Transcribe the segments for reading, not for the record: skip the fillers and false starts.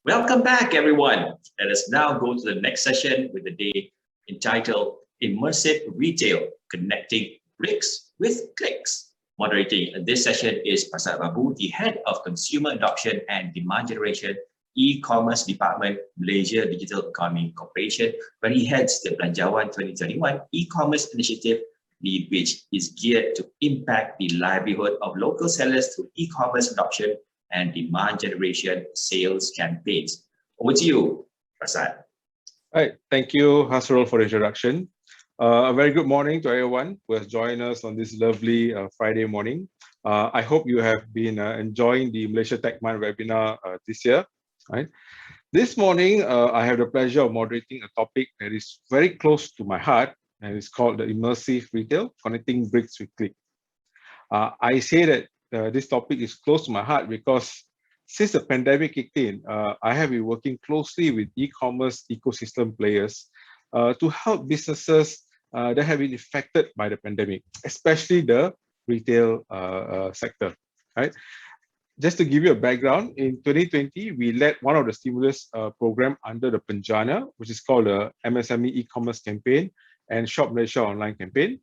Welcome back, everyone. Let us now go to the next session with the day entitled Immersive Retail, Connecting Bricks with Clicks. Moderating this session is Prasad Babu, the Head of Consumer Adoption and Demand Generation, E-Commerce Department, Malaysia Digital Economy Corporation, where he heads the Belanjawan 2021 e-commerce initiative, which is geared to impact the livelihood of local sellers through e-commerce adoption and demand generation sales campaigns. Over to you, Prasad. All right, thank you, Hasrul, for the introduction. A very good morning to everyone who has joined us on this lovely Friday morning. I hope you have been enjoying the Malaysia Tech Month webinar this year. Right? This morning, I have the pleasure of moderating a topic that is very close to my heart, and it's called the Immersive Retail, Connecting Bricks with Click. I say that this topic is close to my heart because since the pandemic kicked in, I have been working closely with e-commerce ecosystem players to help businesses that have been affected by the pandemic, especially the retail sector. Right? Just to give you a background, in 2020, we led one of the stimulus program under the Penjana, which is called the MSME e-commerce campaign and Shop Malaysia online campaign.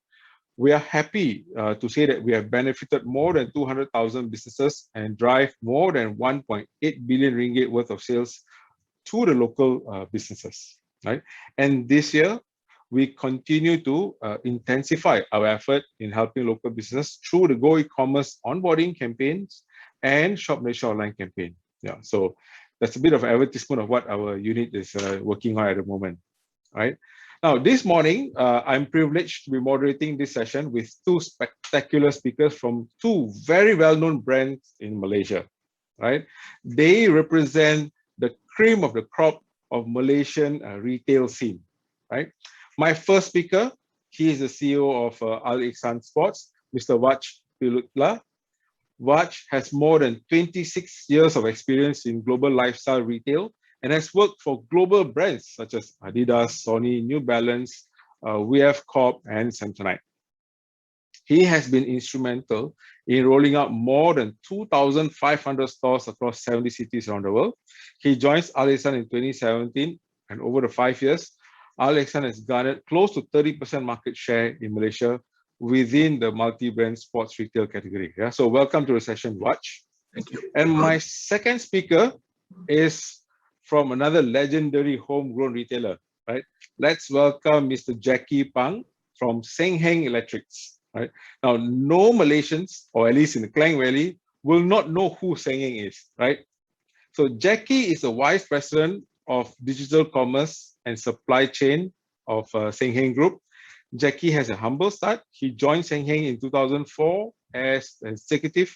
We are happy to say that we have benefited more than 200,000 businesses and drive more than 1.8 billion ringgit worth of sales to the local businesses. Right? And this year, we continue to intensify our effort in helping local business through the Go e-commerce onboarding campaigns and Shop Malaysia online campaign. Yeah, so that's a bit of advertisement of what our unit is working on at the moment. Right? Now, this morning, I'm privileged to be moderating this session with two spectacular speakers from two very well-known brands in Malaysia. Right? They represent the cream of the crop of Malaysian retail scene. Right? My first speaker, he is the CEO of Al-Ikhsan Sports, Mr. Vach Pillutla. Vach has more than 26 years of experience in global lifestyle retail and has worked for global brands such as Adidas, Sony, New Balance, VF Corp, and Samsonite. He has been instrumental in rolling out more than 2,500 stores across 70 cities around the world. He joins Al-Ikhsan in 2017, and over the 5 years, Al-Ikhsan has garnered close to 30% market share in Malaysia within the multi-brand sports retail category. Yeah, so welcome to the session, Vach. Thank you. And my second speaker is from another legendary homegrown retailer, right? Let's welcome Mr. Jacky Phang from Senheng Electrics, right? Now, no Malaysians, or at least in the Klang Valley, will not know who Senheng is, right? So Jacky is the Vice President of Digital Commerce and Supply Chain of Senheng Group. Jacky has a humble start. He joined Senheng in 2004 as an executive,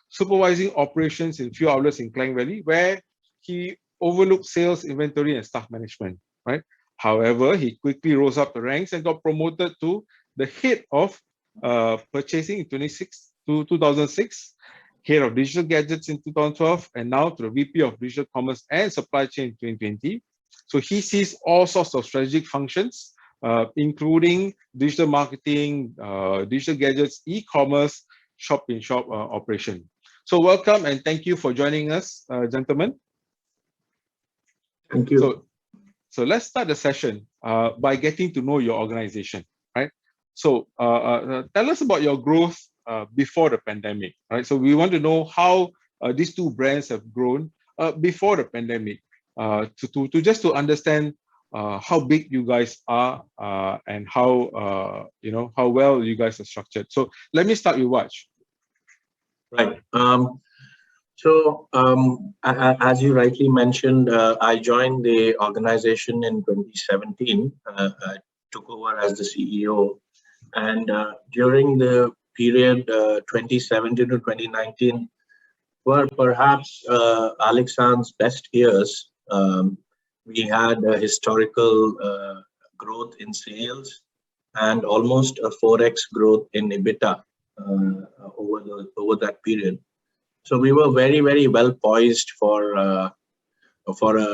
supervising operations in few outlets in Klang Valley, where he overlooked sales, inventory, and staff management. Right. However, he quickly rose up the ranks and got promoted to the head of purchasing in 2006, head of digital gadgets in 2012, and now to the VP of Digital Commerce and Supply Chain in 2020. So he sees all sorts of strategic functions, including digital marketing, digital gadgets, e-commerce, shop-in-shop operation. So welcome and thank you for joining us, gentlemen. Thank you. So let's start the session by getting to know your organization, right? So tell us about your growth before the pandemic, right? So we want to know how these two brands have grown before the pandemic, just to understand how big you guys are and how how well you guys are structured. So let me start with Vach. Right. As you rightly mentioned, I joined the organization in 2017. I took over as the CEO, and during the period 2017 to 2019 were perhaps Al-Ikhsan's best years. We had a historical growth in sales and almost a 4x growth in EBITDA over that period. So we were very, very well poised for a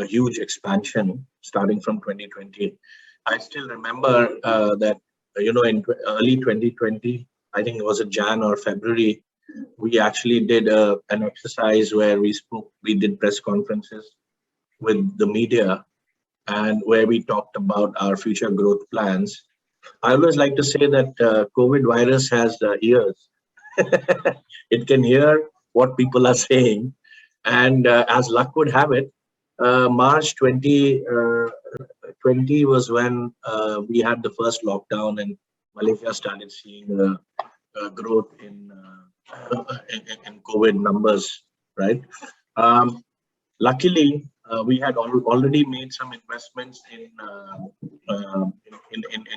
huge expansion starting from 2020. I still remember that in early 2020, I think it was in Jan or February, we actually did an exercise where we did press conferences, with the media and where we talked about our future growth plans. I always like to say that COVID virus has ears. It can hear what people are saying. And as luck would have it, March 2020 was when we had the first lockdown and Malaysia started seeing growth in COVID numbers, right? Luckily, we had already made some investments in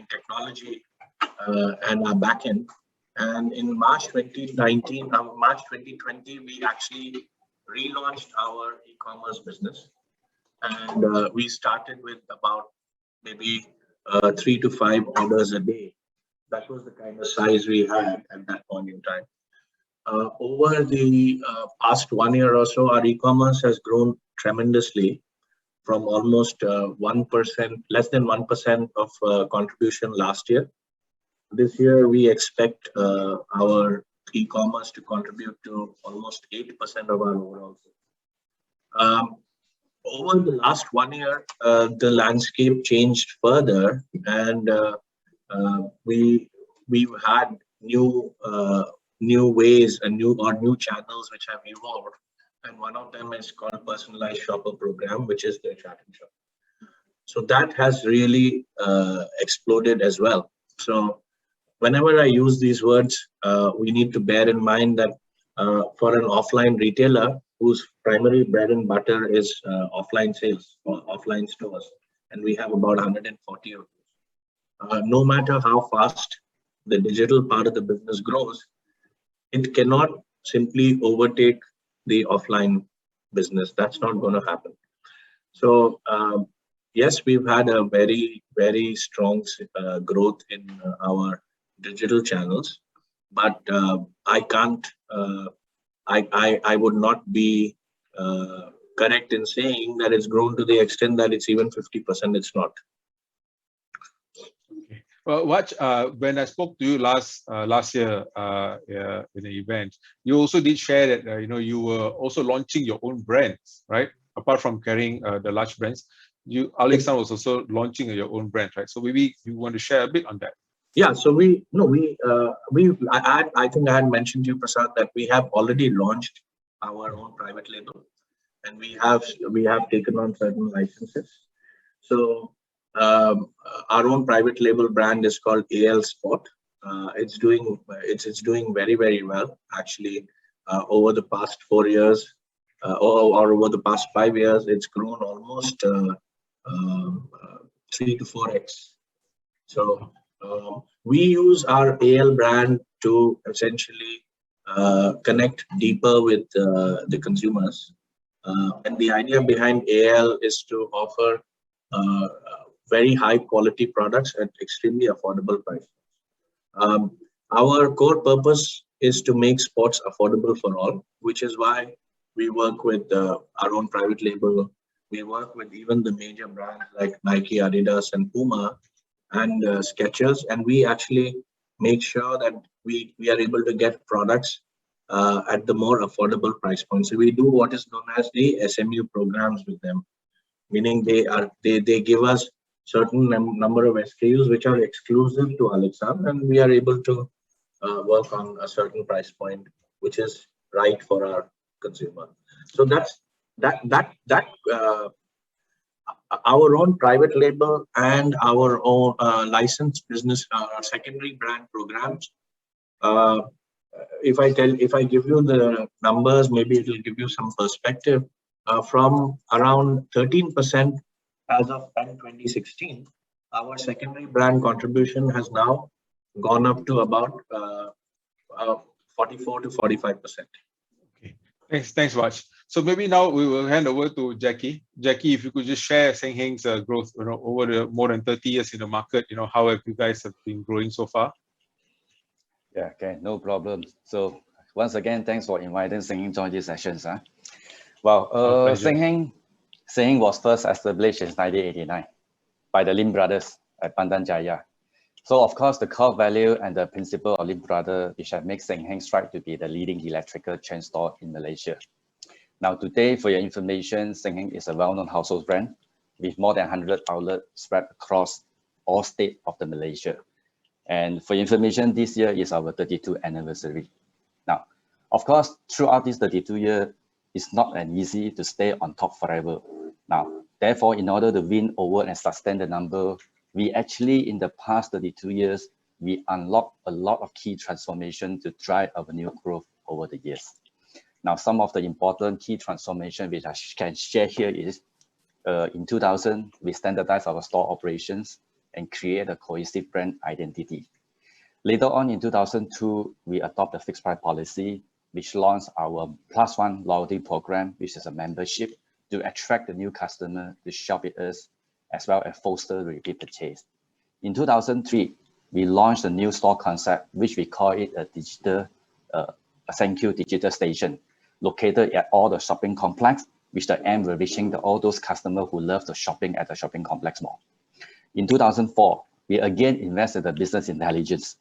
technology and our backend. And in March 2019, March 2020, we actually relaunched our e-commerce business, and we started with about maybe 3 to 5 orders a day. That was the kind of size we had at that point in time. Over the past 1 year or so, our e-commerce has grown tremendously from almost 1%, less than 1% of contribution last year. This year, we expect our e-commerce to contribute to almost 8% of our overall sales. Over the last 1 year, the landscape changed further, and we've had new ways and new channels which have evolved, and one of them is called personalized shopper program, which is the chat and shop. So that has really exploded as well. So whenever I use these words, we need to bear in mind that for an offline retailer whose primary bread and butter is offline sales or offline stores, and we have about 140 of those. No matter how fast the digital part of the business grows, it cannot simply overtake the offline business. That's not going to happen. So yes, we've had a very, very strong growth in our digital channels, but I can't, I would not be correct in saying that it's grown to the extent that it's even 50%. It's not. Okay. Well, Vach, when I spoke to you last year in the event, you also did share that you were also launching your own brands, right? Apart from carrying the large brands, Al-Ikhsan was also launching your own brand, right? So maybe you want to share a bit on that. Yeah, so I think I had mentioned to you, Prasad, that we have already launched our own private label, and we have taken on certain licenses. So our own private label brand is called AL Sport. It's doing very, very well actually. Over the past 4 years, or over the past 5 years, it's grown almost 3 to 4x. So we use our AL brand to essentially connect deeper with the consumers. And the idea behind AL is to offer very high quality products at extremely affordable prices. Our core purpose is to make sports affordable for all, which is why we work with our own private label. We work with even the major brands like Nike, Adidas, and Puma, and Skechers, and we actually make sure that we are able to get products at the more affordable price point. So we do what is known as the SMU programs with them, meaning they give us certain number of SKUs which are exclusive to Al-Ikhsan, and we are able to work on a certain price point which is right for our consumer. So that's our own private label and our own licensed business, our secondary brand programs. If I give you the numbers, maybe it will give you some perspective. From around 13% as of 2016, our secondary brand contribution has now gone up to about 44 to 45%. Okay, thanks, Vach. So maybe now we will hand over to Jacky. Jacky, if you could just share Senheng's growth, over the more than 30 years in the market, how have you guys have been growing so far? Yeah, okay, no problem. So once again, thanks for inviting Senheng to join these sessions. Well, Senheng was first established in 1989 by the Lim brothers at Pandan Jaya. So of course, the core value and the principle of Lim brother, which have made Senheng strive to be the leading electrical chain store in Malaysia. Now, today, for your information, Senheng is a well-known household brand with more than 100 outlets spread across all states of the Malaysia. And for your information, this year is our 32nd anniversary. Now, of course, throughout this 32 years, it's not an easy to stay on top forever. Now, therefore, in order to win over and sustain the number, we actually, in the past 32 years, we unlocked a lot of key transformation to drive our new growth over the years. Now, some of the important key transformation which I can share here is, in 2000, we standardized our store operations and create a cohesive brand identity. Later on in 2002, we adopt a fixed price policy, which launched our +1 loyalty program, which is a membership to attract the new customer to shop with us, as well as foster repeat purchase. In 2003, we launched a new store concept, which we call it a digital, a thank you digital station, located at all the shopping complex, which the aim of reaching all those customers who love the shopping at the shopping complex mall. In 2004, we again invested in business intelligence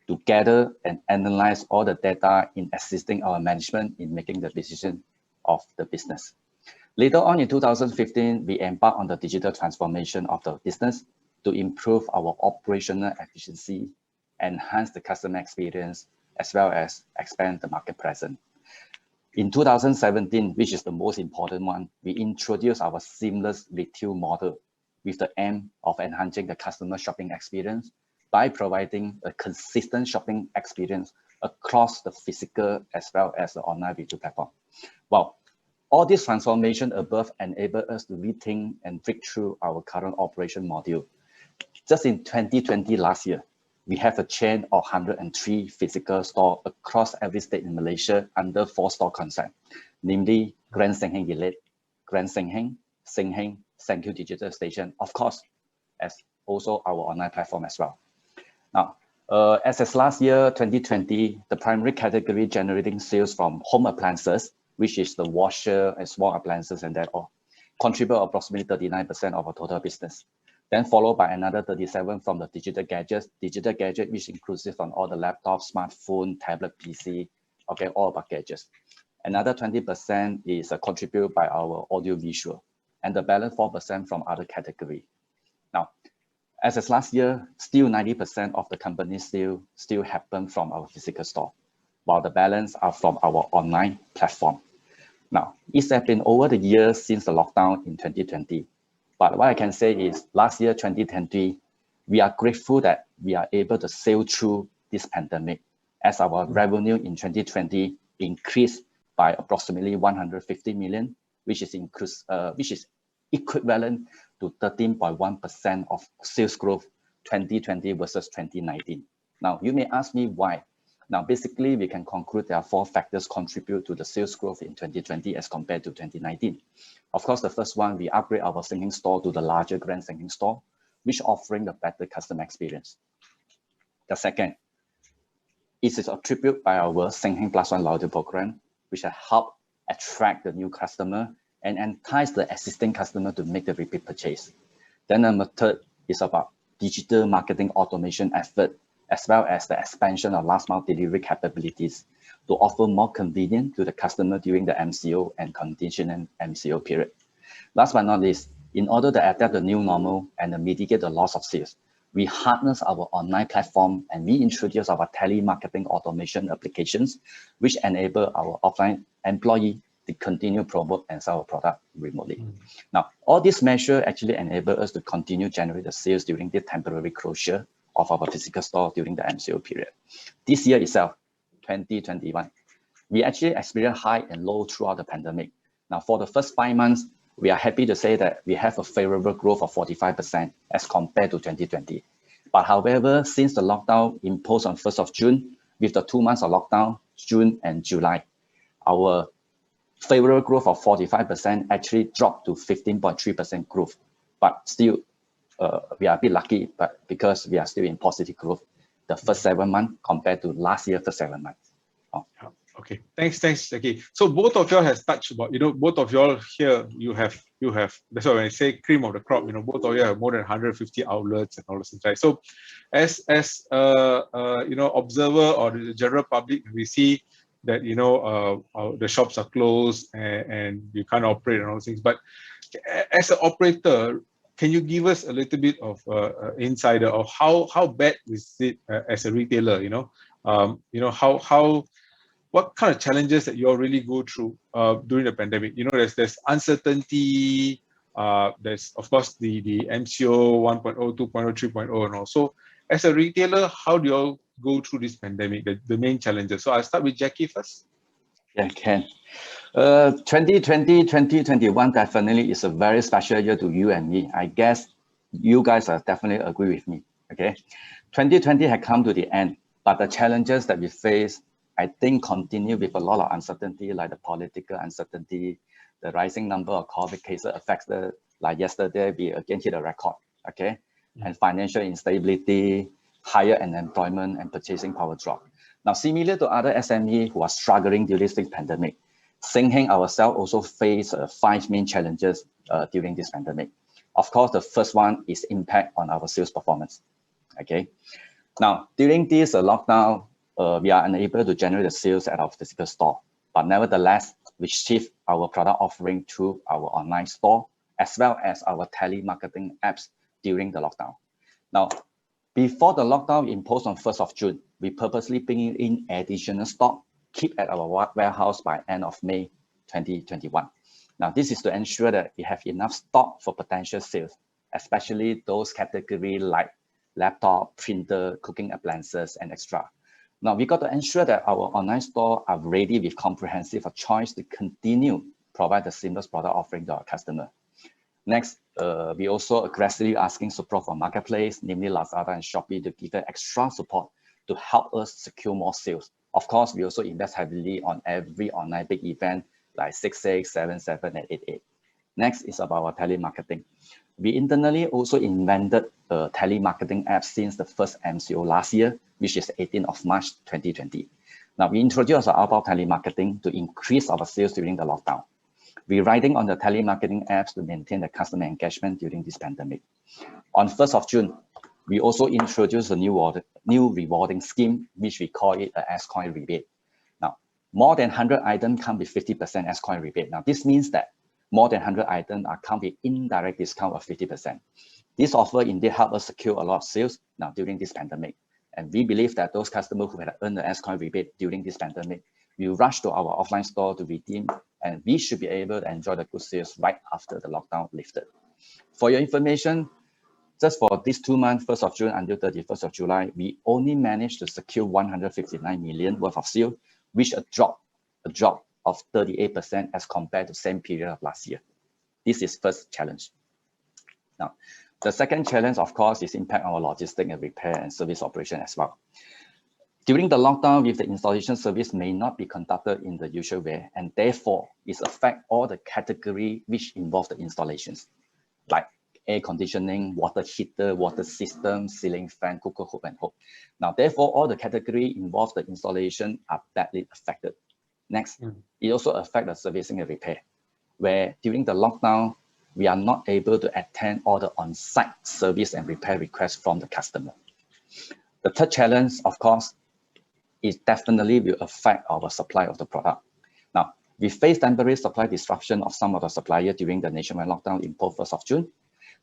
to gather and analyze all the data in assisting our management in making the decision of the business. Later on in 2015, we embarked on the digital transformation of the business to improve our operational efficiency, enhance the customer experience, as well as expand the market presence. In 2017, which is the most important one, we introduced our seamless retail model with the aim of enhancing the customer shopping experience by providing a consistent shopping experience across the physical as well as the online retail platform. Well, all this transformation above enable us to rethink and break through our current operation module. Just in 2020 last year, we have a chain of 103 physical stores across every state in Malaysia under 4 store concept, namely Grand Senheng Elite, Grand Senheng, Senheng, Thank You Digital Station, of course, as also our online platform as well. Now, as last year, 2020, the primary category generating sales from home appliances, which is the washer and small appliances and that all, contribute approximately 39% of our total business. Then followed by another 37 from the digital gadget, which inclusive on all the laptop, smartphone, tablet, PC, okay, all about gadgets. Another 20% is contributed by our audio visual, and the balance 4% from other category. Now, as last year, still 90% of the company still happen from our physical store, while the balance are from our online platform. Now, it's been over the years since the lockdown in 2020. But what I can say is last year, 2020, we are grateful that we are able to sail through this pandemic as our revenue in 2020 increased by approximately 150 million, which is equivalent to 13.1% of sales growth 2020 versus 2019. Now, you may ask me why. Now, basically, we can conclude there are 4 factors contribute to the sales growth in 2020 as compared to 2019. Of course, the first one, we upgrade our Senheng store to the larger Grand Senheng store, which offering a better customer experience. The second, it is attributed by our Senheng +1 loyalty program, which has helped attract the new customer and entice the existing customer to make the repeat purchase. Then number 3 is about digital marketing automation effort, as well as the expansion of last mile delivery capabilities to offer more convenience to the customer during the MCO and contingent MCO period. Last but not least, in order to adapt the new normal and mitigate the loss of sales, we harness our online platform and we introduce our telemarketing automation applications, which enable our offline employee to continue promote and sell our product remotely. Now, all these measures actually enable us to continue generate the sales during the temporary closure of our physical store during the MCO period. This year itself, 2021, we actually experienced high and low throughout the pandemic. Now, for the first 5 months, we are happy to say that we have a favorable growth of 45% as compared to 2020. But however, since the lockdown imposed on 1st of June, with the 2 months of lockdown, June and July, our favorable growth of 45% actually dropped to 15.3% growth. But still, we are a bit lucky, but because we are still in positive growth the first 7 months compared to last year first 7 months. Oh. Okay, thanks, Jacky. So both of y'all has touched about, both of y'all here, you have. That's why when I say cream of the crop, both of you have more than 150 outlets and all those things, right? So, as observer or the general public, we see that the shops are closed and you can't operate and all those things. But as an operator, can you give us a little bit of insider of how bad is it as a retailer? What kind of challenges that you all really go through during the pandemic? There's uncertainty. There's of course the MCO 1.0, 2.0, 3.0, and all. So as a retailer, how do you all go through this pandemic? The main challenges. So I'll start with Jacky first. Yeah, can. 2020, 2021 definitely is a very special year to you and me. I guess you guys are definitely agree with me. Okay, 2020 had come to the end, but the challenges that we face, I think, continue with a lot of uncertainty, like the political uncertainty, the rising number of COVID cases affects like yesterday, we again hit a record. Okay, and financial instability, higher unemployment, and purchasing power drop. Now, similar to other SME who are struggling during this pandemic, Senheng ourselves also face 5 main challenges during this pandemic. Of course, the first one is impact on our sales performance. Okay, now during this lockdown, we are unable to generate the sales at our physical store, but nevertheless, we shift our product offering to our online store as well as our telemarketing apps during the lockdown. Now, before the lockdown imposed on 1st of June, we purposely bring in additional stock, keep at our warehouse by end of May 2021. Now, this is to ensure that we have enough stock for potential sales, especially those categories like laptop, printer, cooking appliances, and extra. Now, we got to ensure that our online store are ready with comprehensive choice to continue provide the seamless product offering to our customer. Next, we also aggressively asking support from marketplace, namely Lazada and Shopee, to give us extra support to help us secure more sales. Of course, we also invest heavily on every online big event like 66, 77, and 88. Next is about our telemarketing. We internally also invented a telemarketing app since the first MCO last year, which is 18th of March 2020. Now, we introduced our outbound telemarketing to increase our sales during the lockdown. We're riding on the telemarketing apps to maintain the customer engagement during this pandemic. On 1st of June, we also introduced a new rewarding scheme, which we call it a S-Coin rebate. Now, more than 100 items come with 50% S-Coin rebate. Now, this means that more than 100 items are come with indirect discount of 50%. This offer indeed helped us secure a lot of sales now during this pandemic. And we believe that those customers who had earned the S-Coin rebate during this pandemic will rush to our offline store to redeem, and we should be able to enjoy the good sales right after the lockdown lifted. For your information, just for these 2 months, 1st of June until 31st of July, we only managed to secure 159 million worth of sales, which a drop of 38% as compared to same period of last year. This is first challenge. Now, the second challenge, of course, is impact on our logistics and repair and service operation as well. During the lockdown, if the installation service may not be conducted in the usual way, and therefore it affects all the category which involve the installations, like air conditioning, water heater, water system, ceiling fan, cooker hood and hood. Now, therefore, all the category involved the installation are badly affected. Next, it also affects the servicing and repair, where during the lockdown, we are not able to attend all the on-site service and repair requests from the customer. The third challenge, of course, is definitely will affect our supply of the product. Now, we face temporary supply disruption of some of the suppliers during the nationwide lockdown imposed 1st of June.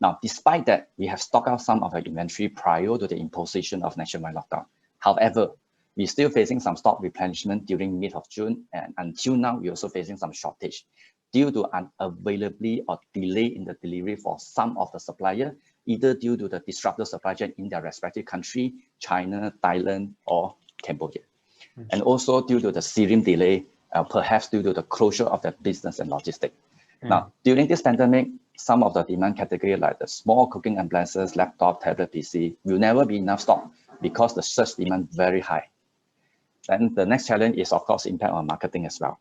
Now, despite that, we have stocked out some of our inventory prior to the imposition of nationwide lockdown. However, we're still facing some stock replenishment during mid of June, and until now, we're also facing some shortage due to unavailability or delay in the delivery for some of the suppliers, either due to the disrupted supply chain in their respective country, China, Thailand, or Cambodia. And also due to the serum delay, perhaps due to the closure of the business and logistics. Now, during this pandemic, some of the demand category like the small cooking appliances, laptop, tablet, PC will never be enough stock because the search demand very high. Then the next challenge is, of course, impact on marketing as well.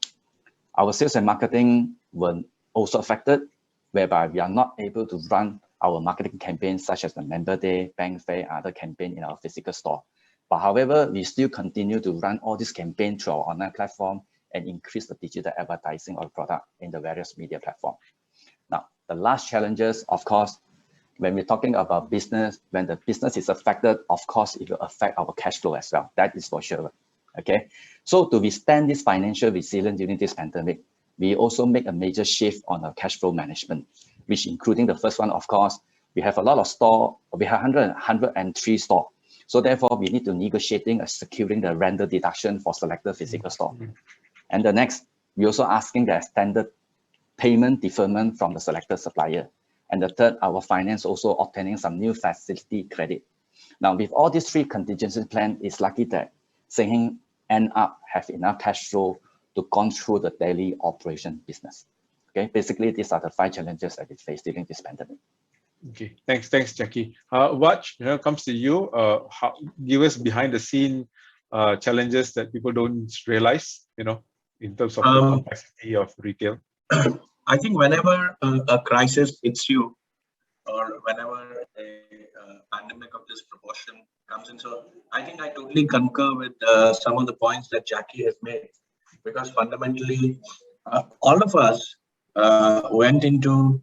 Our sales and marketing were also affected, whereby we are not able to run our marketing campaigns such as the Member Day, Bank Fair, other campaign in our physical store. But however, we still continue to run all this campaign through our online platform and increase the digital advertising of the product in the various media platform. Now, the last challenges, of course, when we're talking about business, when the business is affected, of course, it will affect our cash flow as well. That is for sure. Okay, so to withstand this financial resilience during this pandemic, we also make a major shift on our cash flow management, which including the first one, of course, we have a lot of store, we have 103 store. So therefore, we need to negotiating and securing the rental deduction for selected physical store. And the next, we also asking the extended payment deferment from the selected supplier. And the third, our finance also obtaining some new facility credit. Now, with all these three contingency plan, it's lucky that Senheng end up have enough cash flow to gone through the daily operation business. Okay, basically, these are the 5 challenges that we face during this pandemic. Okay, thanks, Jacky. Vach, comes to you. Give us behind the scene challenges that people don't realize, in terms of the complexity of retail. I think whenever a crisis hits you, or whenever a pandemic of this proportion comes in, so I think I totally concur with some of the points that Jacky has made, because fundamentally, all of us went into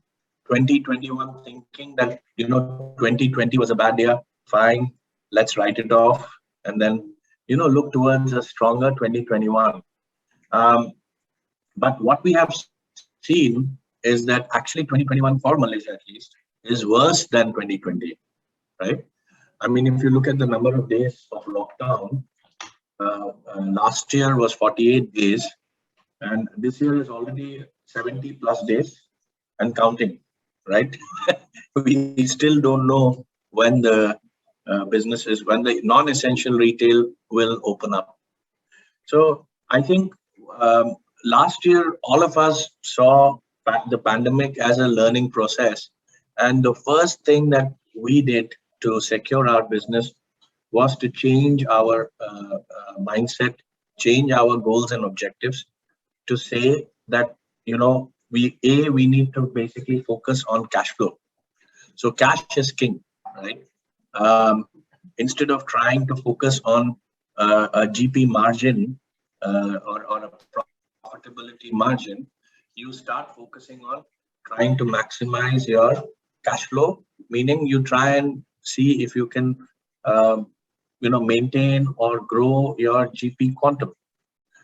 2021 thinking that 2020 was a bad year, fine, let's write it off, and then look towards a stronger 2021. But what we have seen is that actually 2021 for Malaysia at least is worse than 2020, right? I mean, if you look at the number of days of lockdown, last year was 48 days, and this year is already 70 plus days and counting, right? We still don't know when the when the non-essential retail will open up. So I think last year, all of us saw the pandemic as a learning process. And the first thing that we did to secure our business was to change our mindset, change our goals and objectives to say that, we need to basically focus on cash flow. So cash is king, right? Instead of trying to focus on a GP margin or a profitability margin, you start focusing on trying to maximize your cash flow, meaning you try and see if you can, maintain or grow your GP quantum,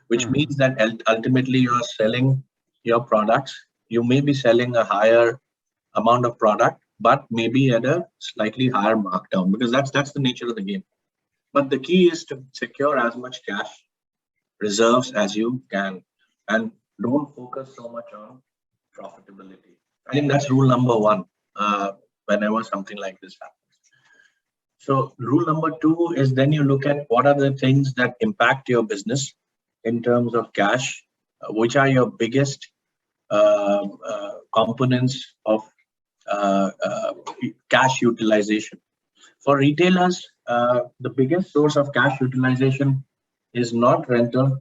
which means that ultimately you are selling your products. You may be selling a higher amount of product, but maybe at a slightly higher markdown, because that's the nature of the game. But the key is to secure as much cash reserves as you can, and don't focus so much on profitability. I think that's rule number 1 whenever something like this happens. So rule number 2 is then you look at what are the things that impact your business in terms of cash, which are your biggest components of cash utilization. For retailers, the biggest source of cash utilization is not rental,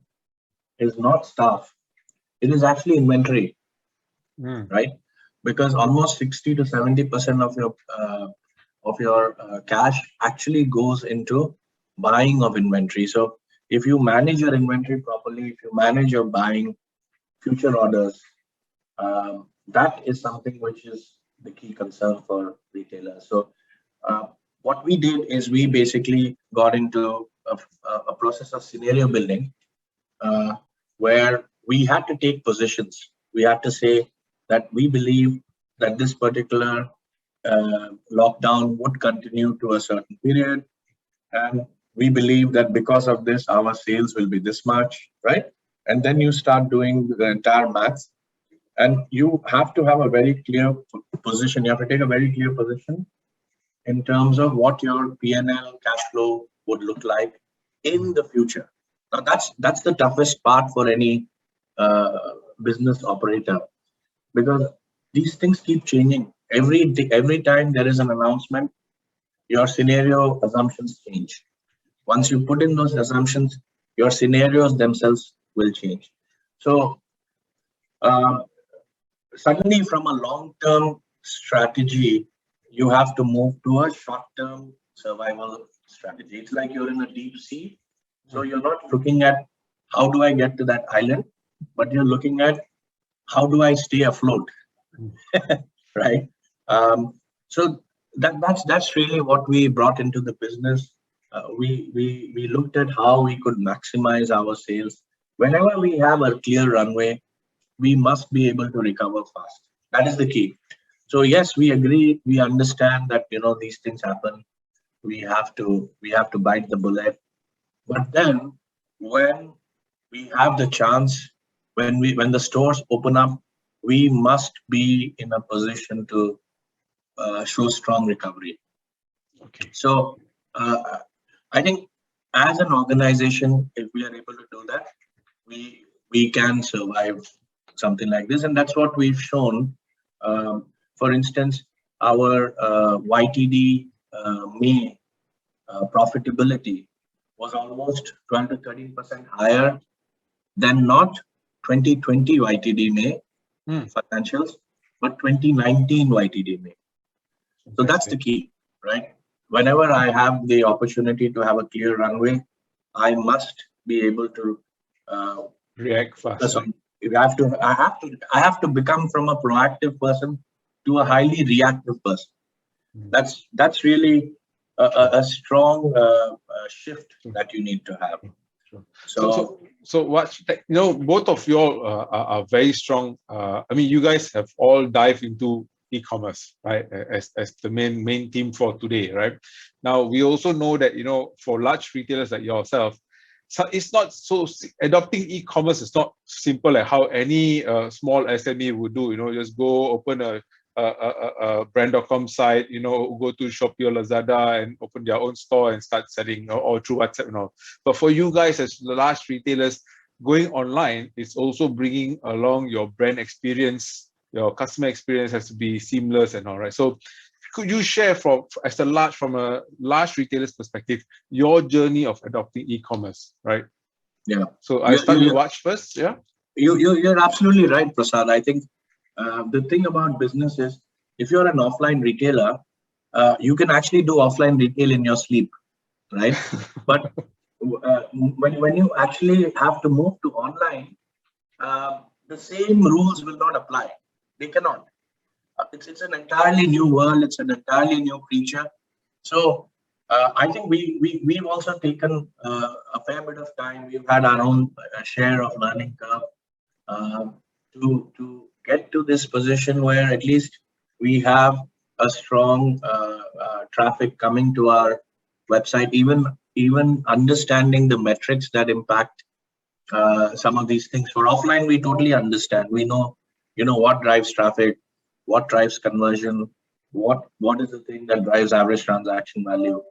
is not staff. It is actually inventory, right? Because almost 60 to 70% of your cash actually goes into buying of inventory. So if you manage your inventory properly, if you manage your buying, future orders, that is something which is the key concern for retailers. So what we did is we basically got into a process of scenario building, where we had to take positions. We had to say that we believe that this particular lockdown would continue to a certain period, and we believe that because of this, our sales will be this much, right? And then you start doing the entire maths, and you have to have a very clear position. You have to take a very clear position in terms of what your P&L cash flow would look like in the future. Now that's the toughest part for any business operator, because these things keep changing. Every time there is an announcement, your scenario assumptions change. Once you put in those assumptions, your scenarios themselves will change. So suddenly from a long-term strategy, you have to move to a short-term survival strategy. It's like you're in a deep sea. So you're not looking at how do I get to that island, but you're looking at how do I stay afloat, right? So that's really what we brought into the business. we looked at how we could maximize our sales. Whenever we have a clear runway, we must be able to recover fast. That is the key. So yes, we agree. We understand that these things happen. We have to bite the bullet. But then, when we have the chance, when the stores open up, we must be in a position to show strong recovery. Okay. So I think as an organization, if we are able to do that, we can survive something like this, and that's what we've shown. For instance, our YTD May profitability was almost 12 to 13% higher than not 2020 YTD May financials, but 2019 YTD May. So that's the key, right? Whenever I have the opportunity to have a clear runway, I must be able to react fast. I have to become from a proactive person to a highly reactive person. That's really a strong shift that you need to have. So what both of you all are very strong. I mean, you guys have all dived into e-commerce, right, as the main theme for today, right? Now we also know that for large retailers like yourself, so it's not so adopting e-commerce is not simple like how any small SME would do. Just go open a brand.com site, go to Shopee or Lazada and open their own store and start selling, or through WhatsApp and all. But for you guys as the large retailers, going online is also bringing along your brand experience. Your customer experience has to be seamless and all, right? So could you share from a large retailer's perspective, your journey of adopting e-commerce, right? Yeah. So I start with Vach first, yeah? You're absolutely right, Prasad. I think the thing about business is, if you're an offline retailer, you can actually do offline retail in your sleep, right? But when you actually have to move to online, the same rules will not apply. They cannot. It's an entirely new world. It's an entirely new creature. So I think we've also taken a fair bit of time. We've had our own share of learning curve to get to this position where at least we have a strong traffic coming to our website, even understanding the metrics that impact some of these things. For offline, we totally understand. We know, what drives traffic, what drives conversion, what is the thing that drives average transaction value.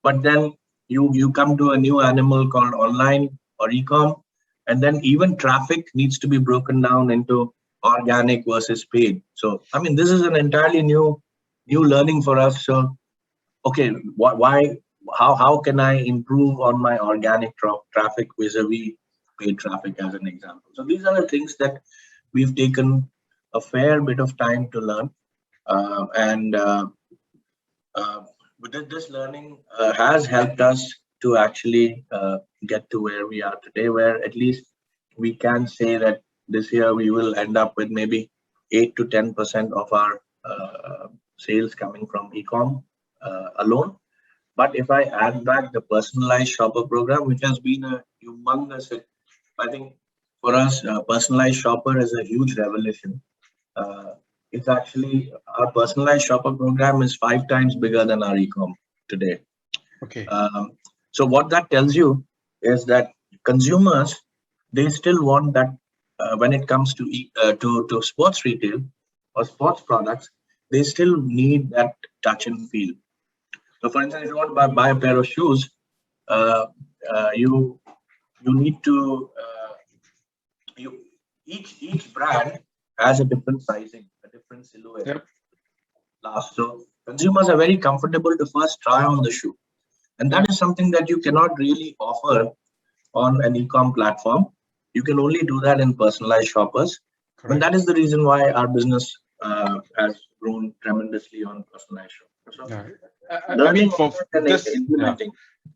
But then you come to a new animal called online or e-com, and then even traffic needs to be broken down into organic versus paid. So I mean, this is an entirely new learning for us. So okay, how can I improve on my organic traffic vis-a-vis paid traffic, as an example? So these are the things that we've taken a fair bit of time to learn, and with this learning has helped us to actually get to where we are today, where at least we can say that this year we will end up with maybe 8 to 10% of our sales coming from e-com alone. But if I add back the personalized shopper program, which has been a humongous hit, I think for us, personalized shopper is a huge revelation. It's actually, our personalized shopper program is 5 times bigger than our e-com today. Okay. So what that tells you is that consumers, they still want that when it comes to sports retail or sports products, they still need that touch and feel. So for instance, if you want to buy a pair of shoes, you need to each brand has a different sizing, a different silhouette. Yep. So consumers are very comfortable to first try on the shoe, and that is something that you cannot really offer on an e-com platform. You can only do that in personalized shoppers. Correct. And that is the reason why our business has grown tremendously on personalized shoppers. So, I mean, for just implementing.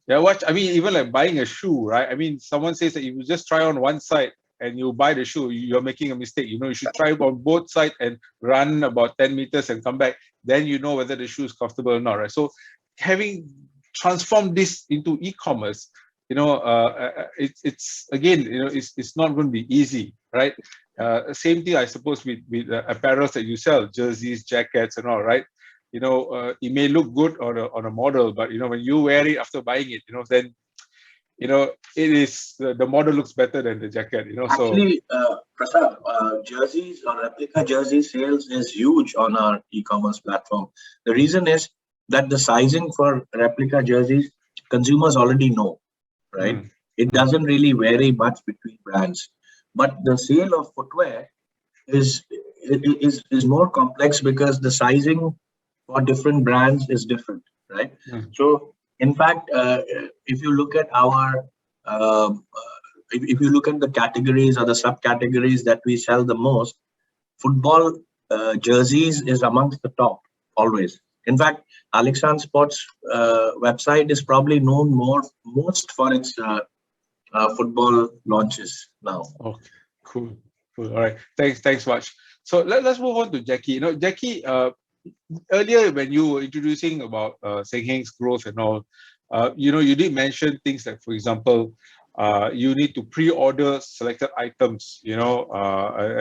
Yeah, what I mean, even like buying a shoe, right? I mean, someone says that if you just try on one side and you buy the shoe, you're making a mistake. You should try on both sides and run about 10 meters and come back. Then you know whether the shoe is comfortable or not, right? So having transform this into e-commerce, it's again, it's not going to be easy, right? Same thing, I suppose, with apparels that you sell, jerseys, jackets, and all, right? It may look good on a model, but when you wear it after buying it, then it is the model looks better than the jacket. Actually, Prasad, jerseys or replica jersey sales is huge on our e-commerce platform. The reason is that the sizing for replica jerseys, consumers already know, right? It doesn't really vary much between brands, but the sale of footwear is more complex because the sizing for different brands is different, right? So, in fact, if you look at our if you look at the categories or the subcategories that we sell the most, football jerseys is amongst the top always. In fact, Al-Ikhsan Sports website is probably known most for its football launches now. Okay, cool. All right, thanks, Vach. So let's move on to Jacky. Jacky, earlier when you were introducing about Senheng's growth and all, you did mention things like, for example, you need to pre-order selected items,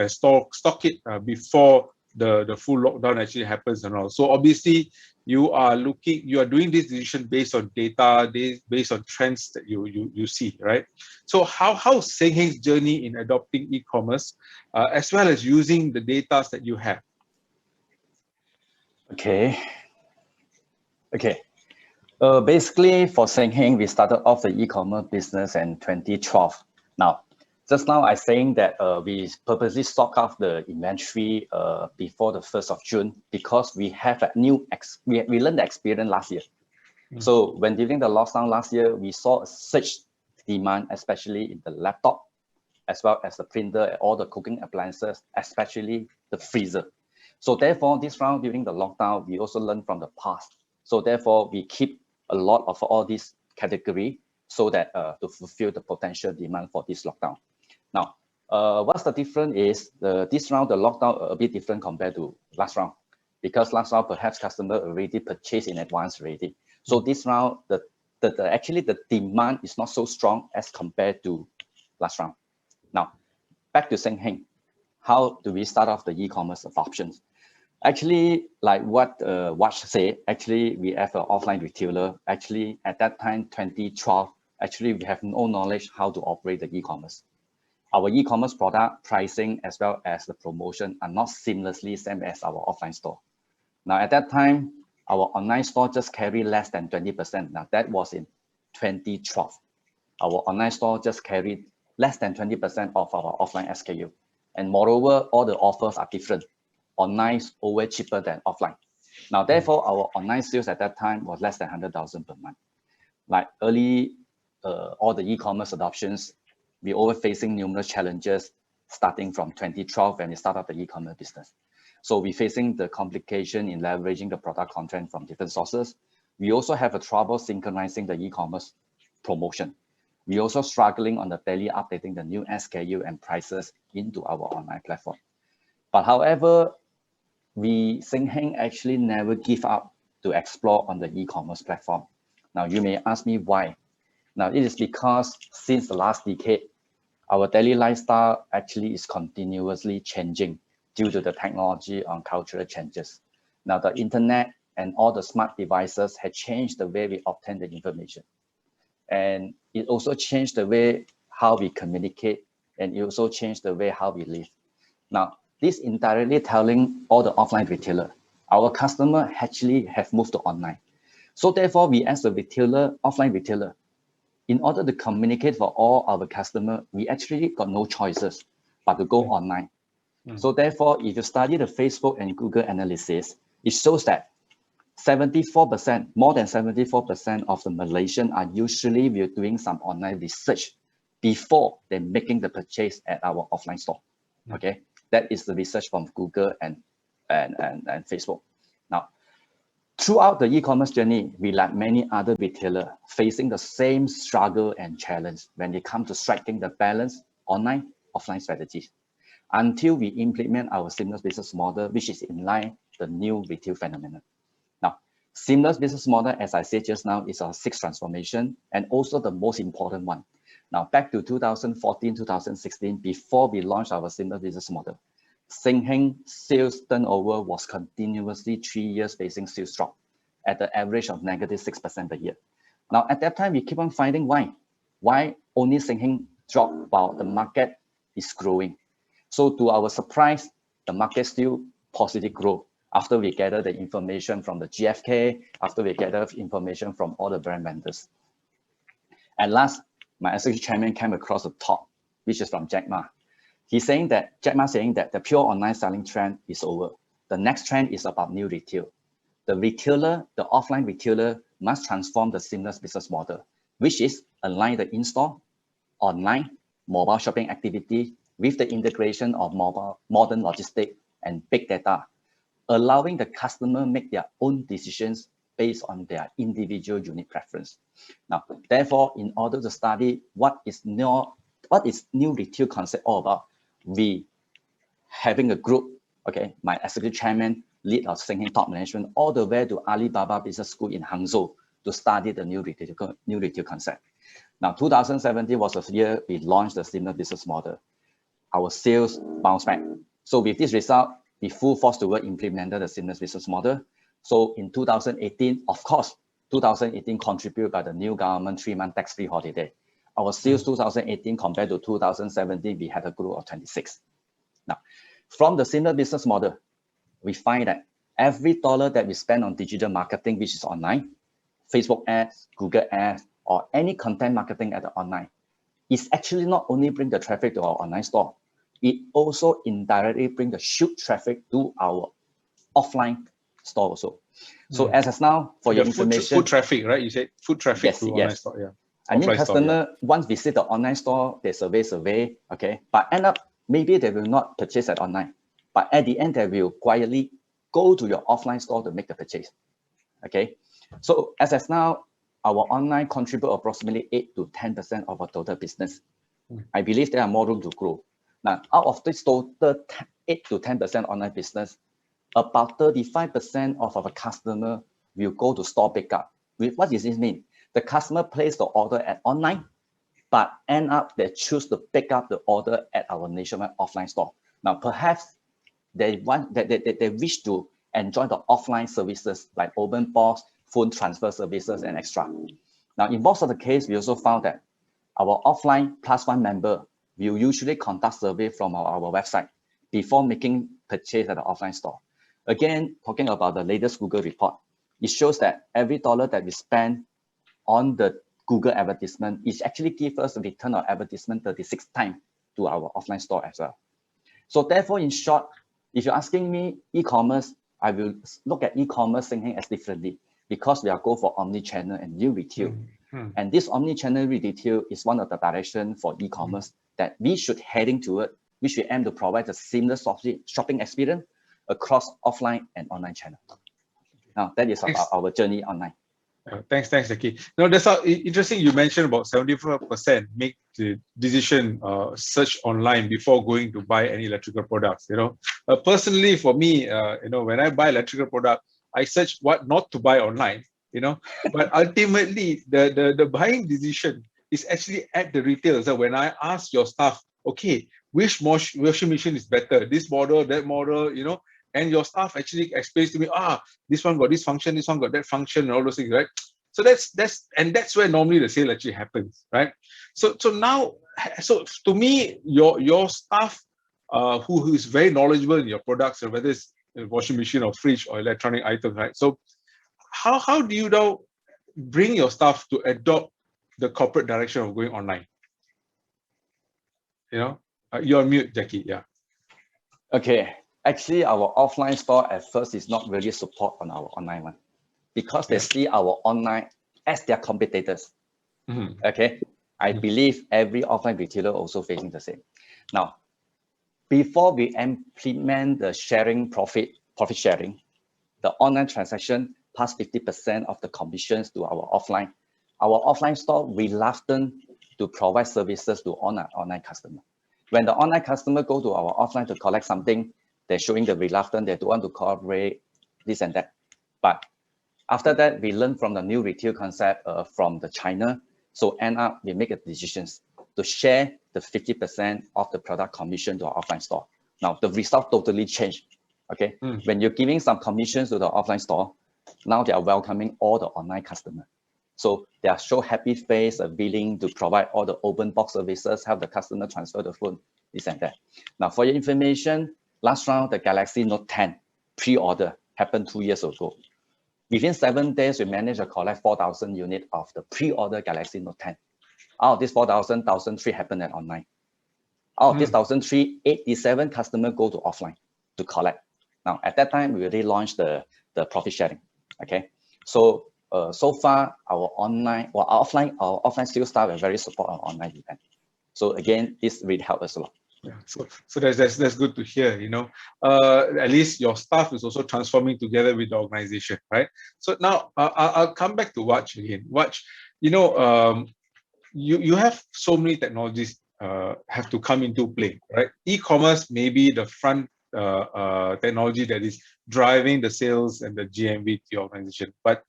stock it before the full lockdown actually happens and all. So obviously you are doing this decision based on data, based on trends that you see, right? So how's Senheng's journey in adopting e-commerce, as well as using the data that you have? Okay. Basically, for Senheng, we started off the e-commerce business in 2012. Now, just now I saying that we purposely stock up the inventory before the 1st of June because we have a we learned the experience last year. So when during the lockdown last year, we saw a surge demand, especially in the laptop, as well as the printer, all the cooking appliances, especially the freezer. So therefore, this round during the lockdown, we also learned from the past. So therefore, we keep a lot of all these category so that to fulfill the potential demand for this lockdown. Now, what's the difference is this round, the lockdown a bit different compared to last round, because last round perhaps customer already purchased in advance already. So this round, actually the demand is not so strong as compared to last round. Now, back to Senheng. How do we start off the e-commerce adoptions? Actually, like what Vach said, actually we have an offline retailer. Actually, at that time, 2012, actually we have no knowledge how to operate the e-commerce. Our e-commerce product pricing as well as the promotion are not seamlessly same as our offline store. Now, at that time, our online store just carry less than 20%. Now, that was in 2012. Our online store just carried less than 20% of our offline SKU. And moreover, all the offers are different. Online is always cheaper than offline. Now, therefore, our online sales at that time was less than 100,000 per month. Like early, all the e-commerce adoptions, we were facing numerous challenges starting from 2012 when we started up the e-commerce business. So we're facing the complication in leveraging the product content from different sources. We also have a trouble synchronizing the e-commerce promotion. We also struggling on the daily updating the new SKU and prices into our online platform. But however, Senheng actually never give up to explore on the e-commerce platform. Now, you may ask me why. Now, it is because since the last decade, our daily lifestyle actually is continuously changing due to the technology and cultural changes. Now, the internet and all the smart devices have changed the way we obtain the information. And it also changed the way how we communicate, and it also changed the way how we live. Now, this entirely telling all the offline retailer, our customer actually have moved to online. So therefore, we as a retailer, offline retailer, in order to communicate for all our customer, we actually got no choices but to go online. So therefore, if you study the Facebook and Google analysis, it shows that 74%, more than 74% of the Malaysians are usually doing some online research before they're making the purchase at our offline store. Okay, that is the research from Google and Facebook. Now, throughout the e-commerce journey, we like many other retailers facing the same struggle and challenge when it comes to striking the balance online, offline strategies, until we implement our seamless business model, which is in line with the new retail phenomenon. Now, Seamless business model, as I said just now, is our sixth transformation and also the most important one. Now, back to 2014, 2016, before we launched our seamless business model, Senheng sales turnover was continuously 3 years facing sales drop at the average of -6% a year. Now, at that time, we keep on finding why only Senheng dropped while the market is growing. So to our surprise, the market still positive growth after we gather the information from the GfK, after we gather information from all the brand vendors. At last, my executive chairman came across a talk, which is from Jack Ma. Jack Ma saying that the pure online selling trend is over. The next trend is about new retail. The offline retailer must transform the seamless business model, which is align the in-store, online, mobile shopping activity with the integration of modern logistics and big data, allowing the customer make their own decisions based on their individual unique preference. Now, therefore, in order to study what is new retail concept all about, we having a group, okay, my executive chairman lead our Senheng top management all the way to Alibaba Business School in Hangzhou to study the new retail concept. Now, 2017 was the year we launched the seamless business model. Our sales bounced back. So with this result, we full force to work implemented the seamless business model. So in 2018, of course, 2018 contributed by the new government 3-month tax-free holiday. Our sales 2018 compared to 2017, we had a growth of 26. Now, from the seamless business model, we find that every dollar that we spend on digital marketing, which is online, Facebook ads, Google ads, or any content marketing at the online, is actually not only bring the traffic to our online store, it also indirectly bring the huge traffic to our offline store also. So as of now, for your information, food traffic, right? You said food traffic yes, to online store, yeah. I mean, Offline customer store, once visit the online store, they survey, okay, but end up maybe they will not purchase at online, but at the end they will quietly go to your offline store to make the purchase, okay. So as of now, our online contribute approximately 8 to 10% of our total business. I believe there are more room to grow. Now, out of this total 8 to 10% online business, about 35% of our customer will go to store pickup. What does this mean? The customer placed the order at online, but end up they choose to pick up the order at our nationwide offline store. Now, perhaps they wish to enjoy the offline services like open box, phone transfer services, and extra. Now, in most of the case, we also found that our offline +1 member will usually conduct survey from our website before making purchase at the offline store. Again, talking about the latest Google report, it shows that every dollar that we spend on the Google advertisement is actually give us a return on advertisement 36 times to our offline store as well. So therefore, in short, if you're asking me e-commerce, I will look at e-commerce Senheng as differently because we are go for omni-channel and new retail. And this omni-channel retail is one of the direction for e-commerce that we should heading toward, which we aim to provide a seamless shopping experience across offline and online channel. Now, that is about our journey online. Thanks, Jacky. Now, that's interesting. You mentioned about 75% make the decision search online before going to buy any electrical products. Personally, for me, when I buy electrical product, I search what not to buy online. But ultimately, the buying decision is actually at the retail. So when I ask your staff, okay, which washing machine is better, this model, that model, and your staff actually explains to me, this one got this function, this one got that function, and all those things, right? So that's where normally the sale actually happens, right? So to me, your staff who is very knowledgeable in your products, or whether it's a washing machine or fridge or electronic items, right? So how do you now bring your staff to adopt the corporate direction of going online? You're on mute, Jacky. Yeah. Okay. Actually, our offline store at first is not really support on our online one because they see our online as their competitors. Okay. I believe every offline retailer also facing the same. Now, before we implement the profit sharing, the online transaction pass 50% of the commissions to our offline store reluctant to provide services to online customer. When the online customer go to our offline to collect something, they're showing the reluctance, they don't want to cooperate, this and that. But After that, we learned from the new retail concept from the China. So end up, we make a decisions to share the 50% of the product commission to our offline store. Now, the result totally changed. Okay, when you're giving some commissions to the offline store, now they are welcoming all the online customers. So they are so happy face, willing to provide all the open box services, help the customer transfer the phone, this and that. Now, for your information, last round, the Galaxy Note 10 pre-order happened 2 years ago. Within 7 days, we managed to collect 4,000 units of the pre-order Galaxy Note 10. Out of this 4,000, 1,003 happened at online. Out of this 1,003, 87 customers go to offline to collect. Now, at that time, we already launched the profit sharing. Okay, so so far our offline sales staff are very support our online event. So again, this really helped us a lot. Yeah, so that's good to hear. You know, at least your staff is also transforming together with the organization, right? So now I'll come back to Vach again. Vach, you know, you have so many technologies have to come into play, right? E-commerce may be the front technology that is driving the sales and the GMV to your organization. But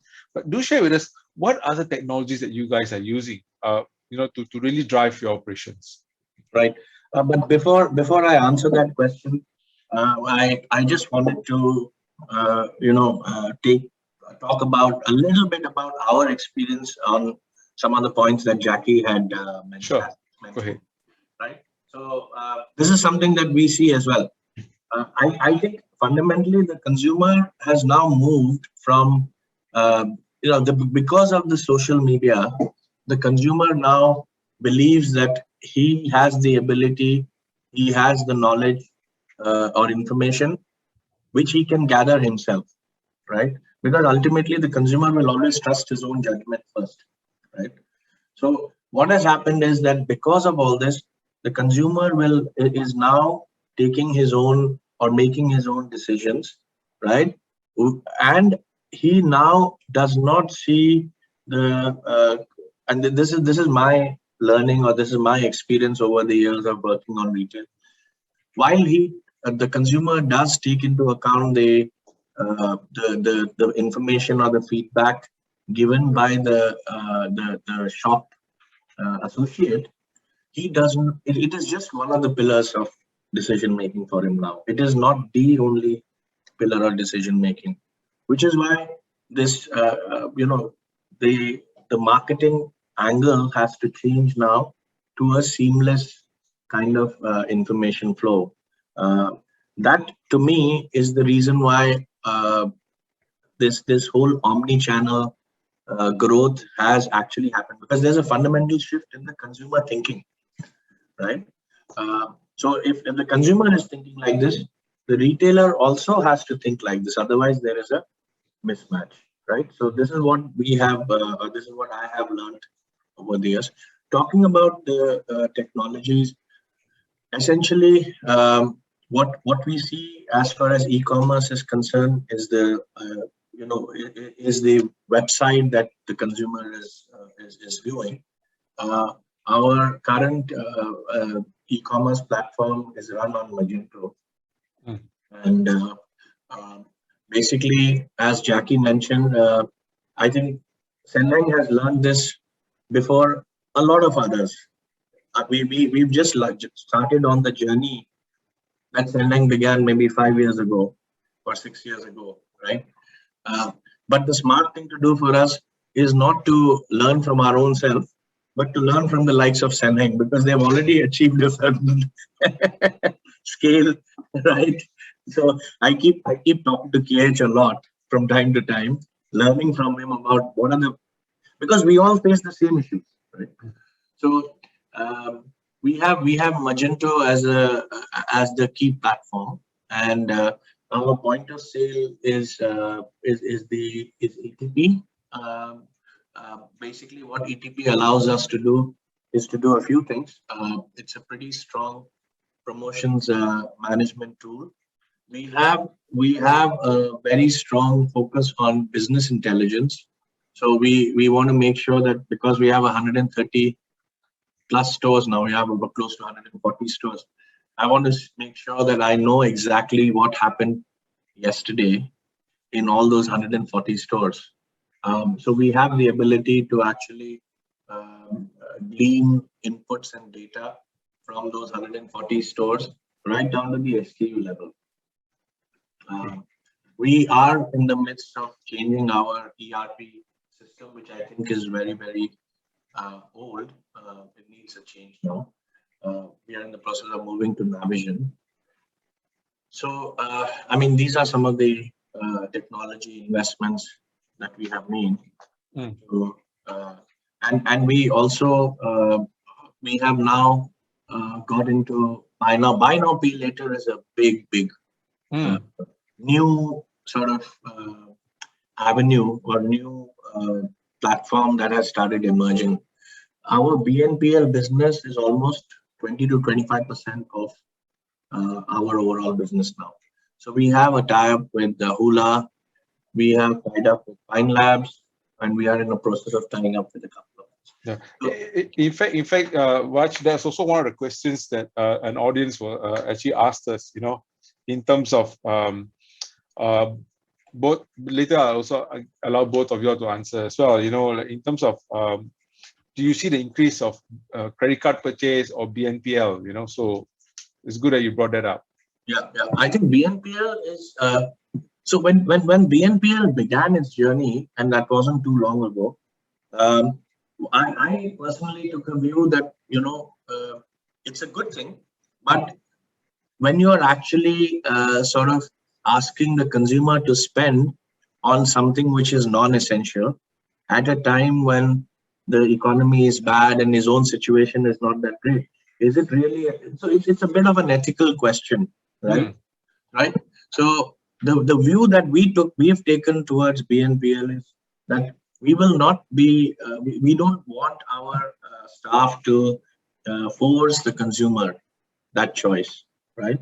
do share with us what other technologies that you guys are using, you know, to really drive your operations. Right. But before I answer that question, I just wanted to talk about a little bit about our experience on some of the points that Jacky had mentioned. Sure. Go ahead. Right. So this is something that we see as well. I think fundamentally the consumer has now moved from because of the social media, the consumer now believes that he has the ability, he has the knowledge or information which he can gather himself, right? Because ultimately the consumer will always trust his own judgment first, right? So what has happened is that because of all this, the consumer is now taking his own or making his own decisions, right? And he now does not see and this is my learning, or this is my experience over the years of working on retail. While the consumer does take into account the information or the feedback given by the shop associate, he doesn't. It is just one of the pillars of decision making for him now. It is not the only pillar of decision making, which is why this the marketing angle has to change now to a seamless kind of information flow. That to me is the reason why this whole omni-channel growth has actually happened, because there's a fundamental shift in the consumer thinking, right? So if the consumer is thinking like this, the retailer also has to think like this. Otherwise, there is a mismatch, right? So this is what we have, this is what I have learned over the years. Talking about the technologies, essentially, what we see as far as e-commerce is concerned is the website that the consumer is viewing. Our current e-commerce platform is run on Magento, and basically, as Jacky mentioned, I think Senheng has learned this before a lot of others. We've just started on the journey that Senheng began maybe 5 years ago or 6 years ago, right? But the smart thing to do for us is not to learn from our own self, but to learn from the likes of Senheng, because they've already achieved a certain scale, right? So I keep talking to KH a lot from time to time, learning from him about because we all face the same issues, right? So we have Magento as the key platform, and our point of sale is ETP. Basically, what ETP allows us to do is to do a few things. It's a pretty strong promotions management tool. We have a very strong focus on business intelligence. So we want to make sure that, because we have 130 plus stores now, we have about close to 140 stores. I want to make sure that I know exactly what happened yesterday in all those 140 stores, So we have the ability to actually glean inputs and data from those 140 stores right down to the SKU level. We are in the midst of changing our ERP system, which I think is very, very old. It needs a change now. We are in the process of moving to Navision. So, I mean, these are some of the technology investments that we have made. So, and we also, we have now got into buy now, pay later is a big new sort of avenue or new platform that has started emerging. Our BNPL business is almost 20 to 25% of our overall business now. So we have a tie-up with the Hula, we have tied up with Pine Labs, and we are in the process of tying up with a couple of. Yeah. In fact, Vach, there's also one of the questions that an audience will actually asked us, you know, in terms of both. Later, I'll also allow both of you to answer as well. You know, like in terms of do you see the increase of credit card purchase or BNPL? You know, so it's good that you brought that up. Yeah. I think BNPL is so when BNPL began its journey, and that wasn't too long ago. I personally took a view that, you know, it's a good thing, but when you are actually sort of asking the consumer to spend on something which is non-essential at a time when the economy is bad and his own situation is not that great, is it really? So it's a bit of an ethical question, right? Right. So the view that we have taken towards BNPL is that we will not be, we don't want our staff to force the consumer that choice, right?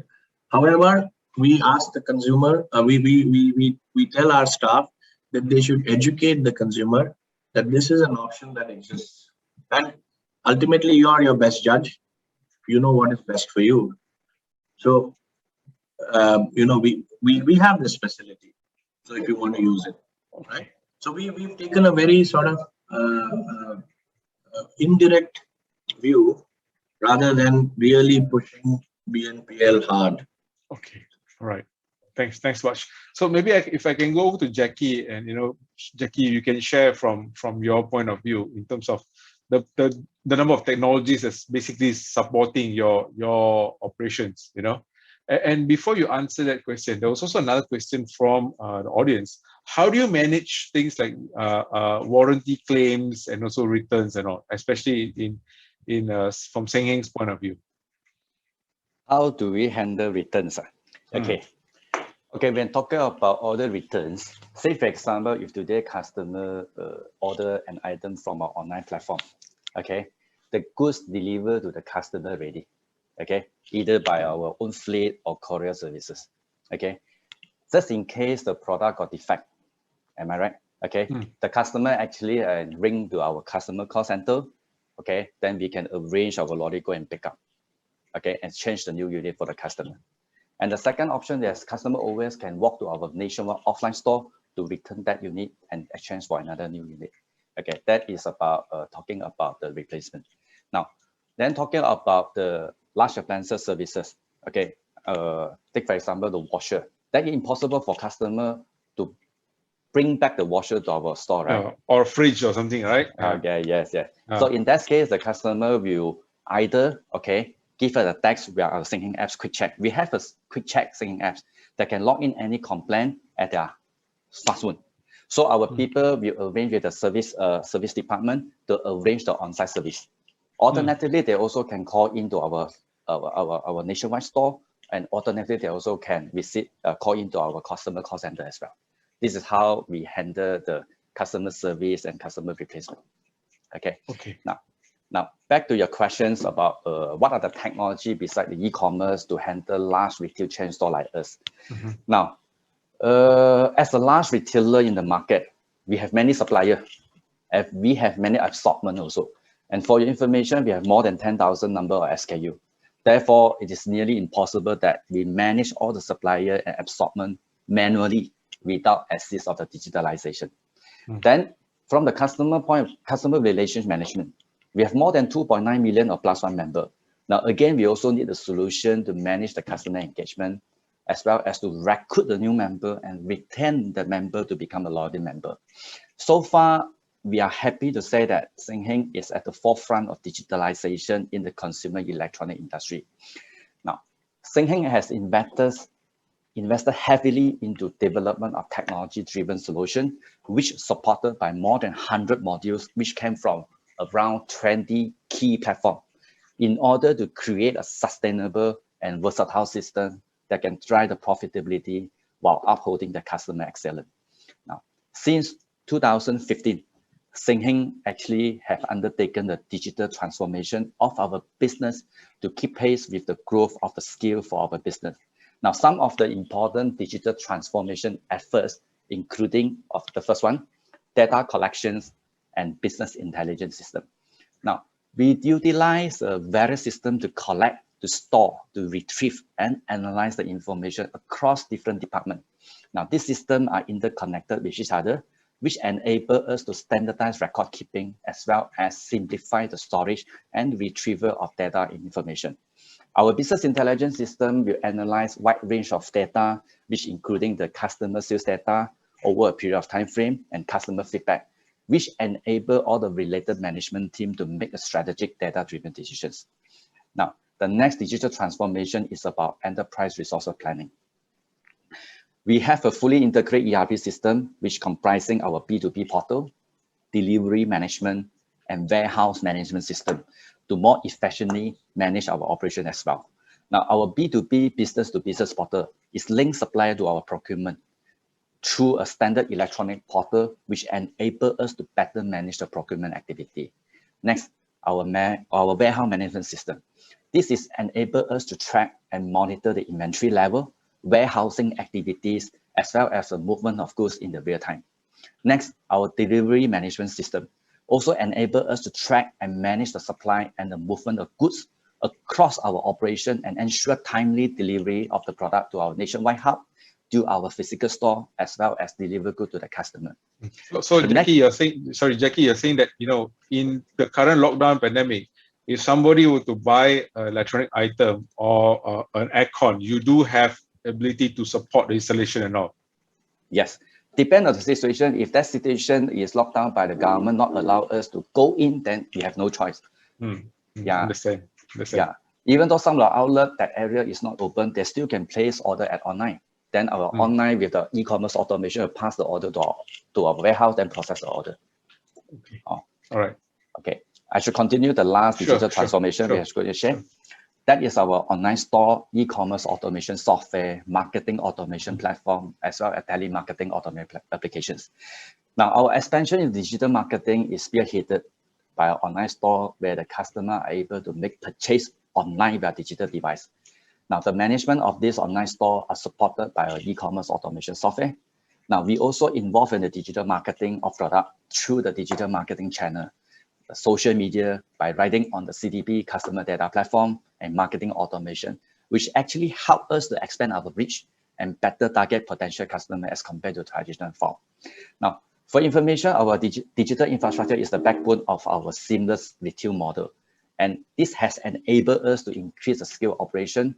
However, we ask the consumer, we tell our staff that they should educate the consumer that this is an option that exists. And ultimately, you are your best judge. You know what is best for you. So, you know, we have this facility. So if you want to use it, right? So we've taken a very sort of indirect view rather than really pushing BNPL hard. Okay, all right. Thanks, Vach. So maybe if I can go to Jacky, and you know, Jacky, you can share from your point of view in terms of the number of technologies that's basically supporting your operations, you know. And before you answer that question, there was also another question from the audience. How do you manage things like warranty claims and also returns and all, especially in from Senheng's point of view? How do we handle returns? Okay. When talking about order returns, say for example, if today customer order an item from our online platform, okay, the goods delivered to the customer already, okay, either by our own fleet or courier services, okay. Just in case the product got defect, am I right? Okay, the customer actually ring to our customer call center, okay, then we can arrange our lorry go and pick up, okay, and change the new unit for the customer. And the second option is customer always can walk to our nationwide offline store to return that unit and exchange for another new unit. Okay, that is about talking about the replacement. Now, then talking about the large appliances services. Okay, take for example the washer. That is impossible for customer to bring back the washer to our store, right? Or fridge or something, right? Okay, yes. So in that case, the customer will either give us a text via our Senheng apps quick check. We have a quick check Senheng apps that can log in any complaint at their smartphone. So our people will arrange with the service department to arrange the on-site service. Alternatively, they also can call into our nationwide store, and alternatively, they also can call into our customer call center as well. This is how we handle the customer service and customer replacement. Okay. Now, back to your questions about what are the technology beside the e-commerce to handle large retail chain store like us. Now, as a large retailer in the market, we have many suppliers, and we have many assortment also. And for your information, we have more than 10,000 number of SKU. Therefore, it is nearly impossible that we manage all the supplier and assortment manually without assist of the digitalization. Then from the customer relationship management, we have more than 2.9 million of plus one member. Now, again, we also need a solution to manage the customer engagement, as well as to recruit the new member and retain the member to become a loyalty member. So far, we are happy to say that Senheng is at the forefront of digitalization in the consumer electronic industry. Now, Senheng has invested heavily into development of technology-driven solution, which supported by more than 100 modules, which came from around 20 key platforms, in order to create a sustainable and versatile system that can drive the profitability while upholding the customer excellence. Now, since 2015, Senheng actually have undertaken the digital transformation of our business to keep pace with the growth of the scale for our business. Now, some of the important digital transformation efforts, including of the first one, data collections and business intelligence system. Now, we utilize various systems to collect, to store, to retrieve, and analyze the information across different departments. Now, these systems are interconnected with each other, which enable us to standardize record keeping, as well as simplify the storage and retrieval of data information. Our business intelligence system will analyze wide range of data, which including the customer sales data over a period of time frame and customer feedback, which enable all the related management team to make a strategic data-driven decisions. Now, the next digital transformation is about enterprise resource planning. We have a fully integrated ERP system, which comprising our B2B portal, delivery management, and warehouse management system to more efficiently manage our operation as well. Now, our B2B business-to-business portal is linked supplier to our procurement through a standard electronic portal, which enable us to better manage the procurement activity. Next, our warehouse management system. This is enable us to track and monitor the inventory level, warehousing activities, as well as the movement of goods in the real time. Next, our delivery management system also enable us to track and manage the supply and the movement of goods across our operation and ensure timely delivery of the product to our nationwide hub, to our physical store, as well as deliver good to the customer. So Jacky, you're saying that, in the current lockdown pandemic, if somebody were to buy an electronic item or an aircon, you do have ability to support the installation and all. Yes, depend on the situation. If that situation is locked down by the government, not allow us to go in, then we have no choice. Yeah, understand. Yeah, even though some of the outlet, that area is not open, they still can place order at online. Then our online with the e-commerce automation will pass the order to our warehouse, then process the order. Okay. Oh. All right. Okay, I should continue the last digital transformation we are going to share. That is our online store, e-commerce automation software, marketing automation platform, as well as telemarketing automation applications. Now, our expansion in digital marketing is spearheaded by our online store, where the customer are able to make purchase online via digital device. Now, the management of this online store are supported by our e-commerce automation software. Now, we also involve in the digital marketing of product through the digital marketing channel, the social media, by writing on the CDP customer data platform and marketing automation, which actually help us to expand our reach and better target potential customer as compared to traditional form. Now, for information, our digital infrastructure is the backbone of our seamless retail model. And this has enabled us to increase the scale operation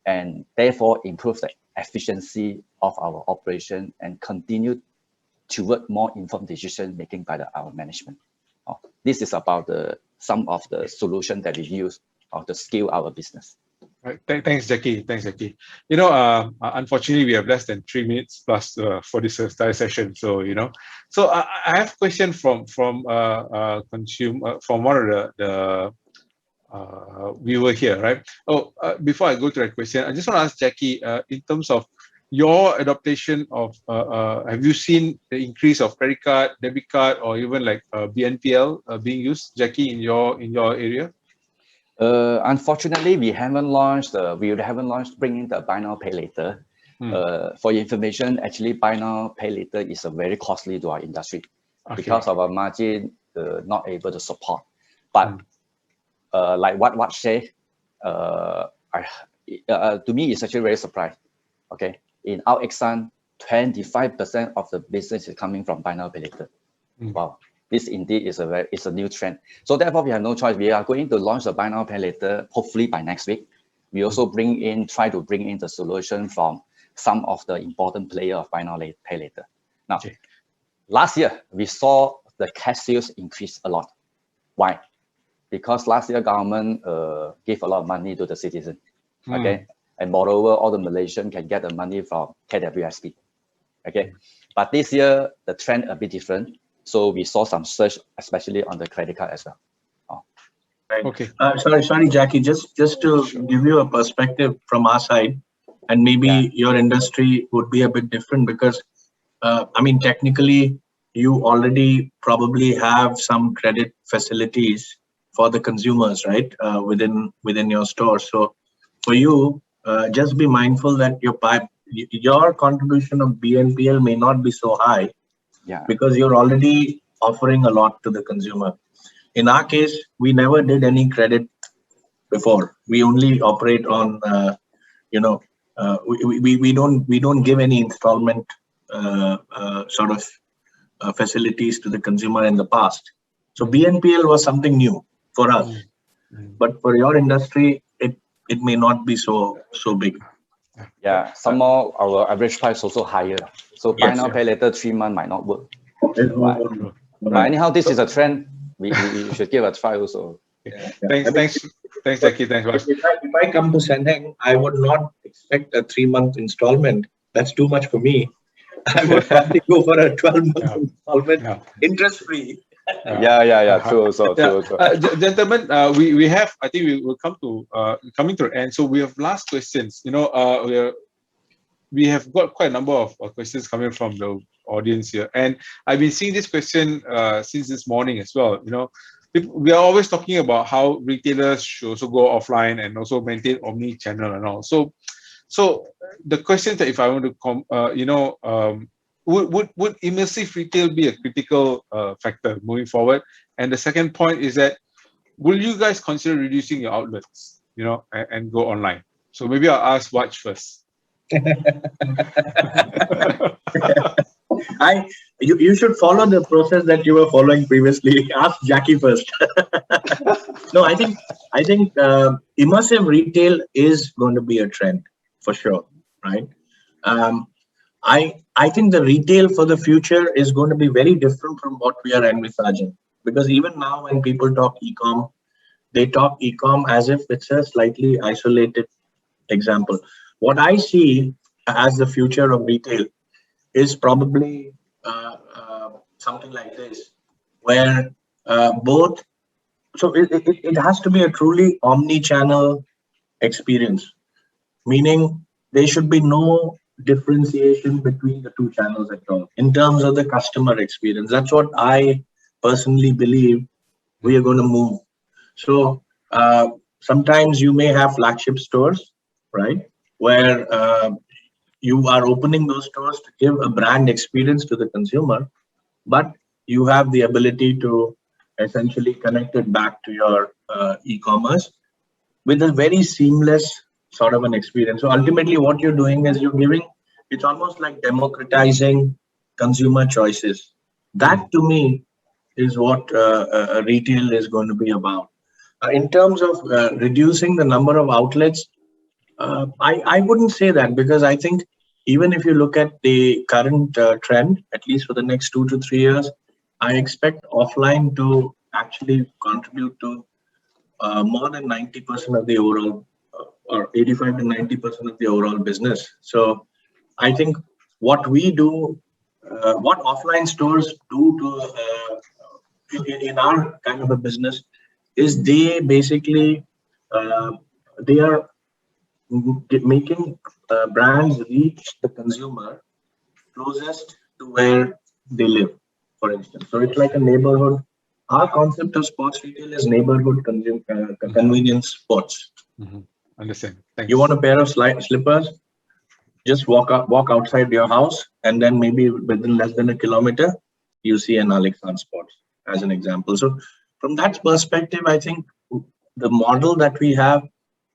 and therefore improve the efficiency of our operation and continue toward more informed decision making by our management. This is about some of the solution that we use to scale our business. Right. Thanks, Jacky. Unfortunately, we have less than 3 minutes plus for this entire session. So, I have a question from one of the viewer here, right? Before I go to that question, I just want to ask Jacky, in terms of your adaptation of, have you seen the increase of credit card, debit card, or even like BNPL being used, Jacky, in your area? Unfortunately, we haven't launched bringing the buy now pay later. For your information, actually buy now pay later is very costly to our industry because of our margin not able to support. But like what Vach say, to me it's actually very surprised. Okay, in Al-Ikhsan, 25% of the business is coming from buy now pay later. Wow, this indeed is a new trend. So therefore, we have no choice. We are going to launch the buy now pay later hopefully by next week. We also try to bring in the solution from some of the important players of buy now pay later. Now, last year we saw the cash sales increase a lot. Why? Because last year government gave a lot of money to the citizen. Okay, and moreover, all the Malaysians can get the money from KWSP. Okay, but this year the trend a bit different. So we saw some surge, especially on the credit card as well. Right. Okay. Sorry, Jacky. Just to give you a perspective from our side, and maybe your industry would be a bit different because, I mean, technically, you already probably have some credit facilities for the consumers, right? Within your store. So, for you, just be mindful that your contribution of BNPL may not be so high, because you're already offering a lot to the consumer. In our case, we never did any credit before. We only operate on, we don't give any installment sort of facilities to the consumer in the past. So BNPL was something new for us, but for your industry, it may not be so big. Yeah, some more our average price also higher. So buy now pay later 3 months might not work. But anyhow, this is a trend. We should give a try also. Thanks, Jacky. Thanks, Vach. If I come to Senheng, I would not expect a 3-month installment. That's too much for me. I would probably go for a 12-month installment, interest-free. True. Gentlemen, we have. I think we will come to coming to the end. So we have last questions. We have got quite a number of questions coming from the audience here, and I've been seeing this question since this morning as well. We are always talking about how retailers should also go offline and also maintain omni-channel and all. So the question that if I want to would immersive retail be a critical factor moving forward? And the second point is that will you guys consider reducing your outlets, and go online? So maybe I'll ask Vach first. You should follow the process that you were following previously. Ask Jacky first. No, I think immersive retail is going to be a trend for sure, right? I think the retail for the future is going to be very different from what we are envisaging, because even now when people talk e-com, they talk e-com as if it's a slightly isolated example. What I see as the future of retail is probably something like this, where it has to be a truly omni-channel experience, meaning there should be no differentiation between the two channels at all in terms of the customer experience. That's what I personally believe we are going to move. So sometimes you may have flagship stores, right, where you are opening those stores to give a brand experience to the consumer, but you have the ability to essentially connect it back to your e-commerce with a very seamless sort of an experience. So ultimately what you're doing is it's almost like democratizing consumer choices. That to me is what retail is going to be about. In terms of reducing the number of outlets, I wouldn't say that, because I think even if you look at the current trend, at least for the next 2 to 3 years, I expect offline to actually contribute to more than 90% of the overall, or 85 to 90% of the overall business. So I think what we do, what offline stores do in our kind of a business is they basically, they are making brands reach the consumer closest to where they live, for instance. So it's like a neighborhood. Our concept of sports retail is neighborhood convenience sports. Understand. Thanks. You want a pair of slippers? Just walk outside your house, and then maybe within less than a kilometer, you see an Al-Ikhsan Sports, as an example. So from that perspective, I think the model that we have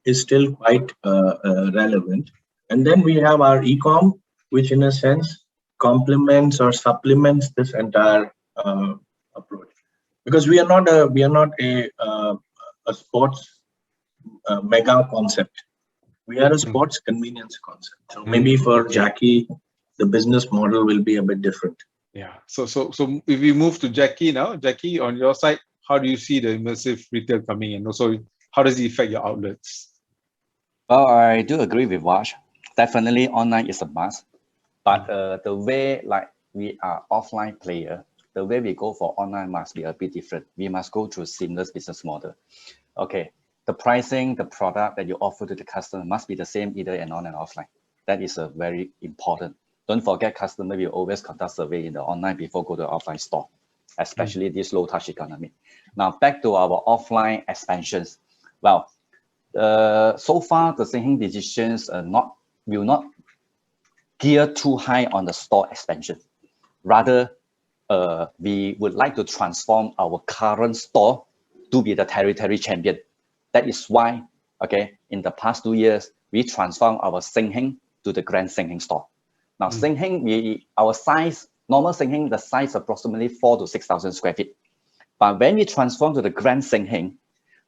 is still quite relevant. And then we have our e-com, which in a sense complements or supplements this entire approach, because we are not a sports mega concept. We are a sports convenience concept. So maybe for Jacky, the business model will be a bit different. Yeah. So if we move to Jacky now, Jacky, on your side, how do you see the immersive retail coming in? Also, how does it affect your outlets? Well, I do agree with Vach. Definitely online is a must. But the way like we are offline player, the way we go for online must be a bit different. We must go through seamless business model. Okay, the pricing, the product that you offer to the customer must be the same either in on and offline. That is a very important. Don't forget, customer will always conduct survey in the online before go to the offline store, especially this low touch economy. Now back to our offline expansions. Well, so far the Senheng decisions will not gear too high on the store expansion. Rather, we would like to transform our current store to be the territory champion. That is why, okay, in the past 2 years, we transformed our Senheng to the Grand Senheng store. Now, Senheng, our size, normal Senheng, the size approximately 4,000 to 6,000 square feet. But when we transform to the Grand Senheng,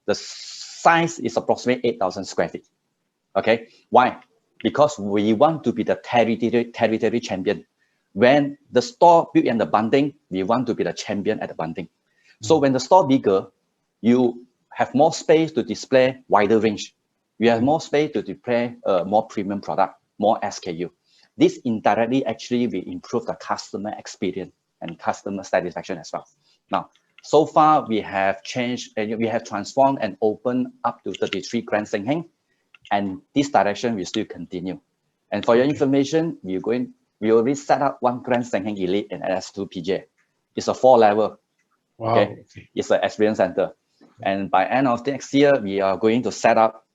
the size is approximately 8,000 square feet. Okay, why? Because we want to be the territory champion. When the store built in the Banding, we want to be the champion at the Banding. So when the store bigger, you have more space to display wider range. You have more space to display more premium product, more SKU. This indirectly actually will improve the customer experience and customer satisfaction as well. Now, so far we have changed and we have transformed and opened up to 33 Grand Senheng, and this direction will still continue. And for your information, we already set up one Grand Senheng Elite and LS2 PJ. It's a 4-level. Wow. Okay, it's an experience center. And by end of next year, we are going to set up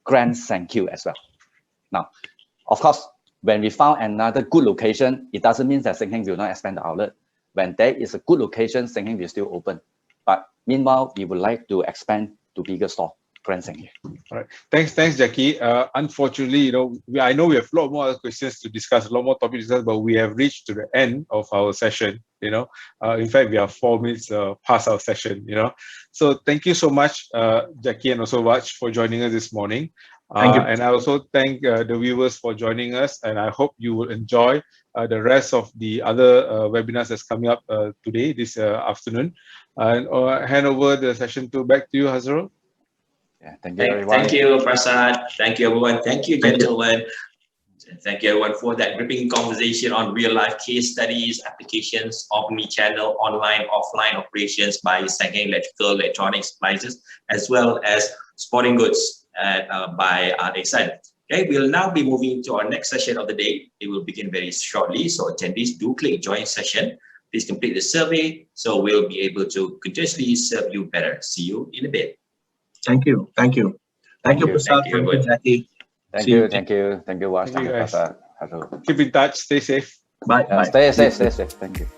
Grand Senheng as well. Now, of course, when we found another good location, it doesn't mean that Senheng will not expand the outlet. When there is a good location, Senheng will still open. But meanwhile, we would like to expand to bigger store, Grand Senheng. All right. Thanks, Jacky. Unfortunately, I know we have a lot more questions to discuss, a lot more topics to discuss, but we have reached to the end of our session. In fact, we are 4 minutes past our session. So thank you so much, Jacky and also Vach, for joining us this morning. Thank you. And I also thank the viewers for joining us, and I hope you will enjoy the rest of the other webinars that's coming up today, this afternoon. And hand over the session back to you, Hazrul. Yeah, thank you, everyone. Thank you, Prasad. Thank you, everyone. Thank you, gentlemen. Thank you, everyone, for that gripping conversation on real-life case studies, applications, omni-channel, online, offline operations by Senheng Electronics Appliances, as well as sporting goods by Al-Ikhsan. Okay, we'll now be moving to our next session of the day. It will begin very shortly, so attendees do click join session. Please complete the survey, so we'll be able to continuously serve you better. See you in a bit. Thank you, Prasad. Thank you, Jacky. Thank you, Prasad. Keep in touch, stay safe. Bye. Stay safe. Thank you.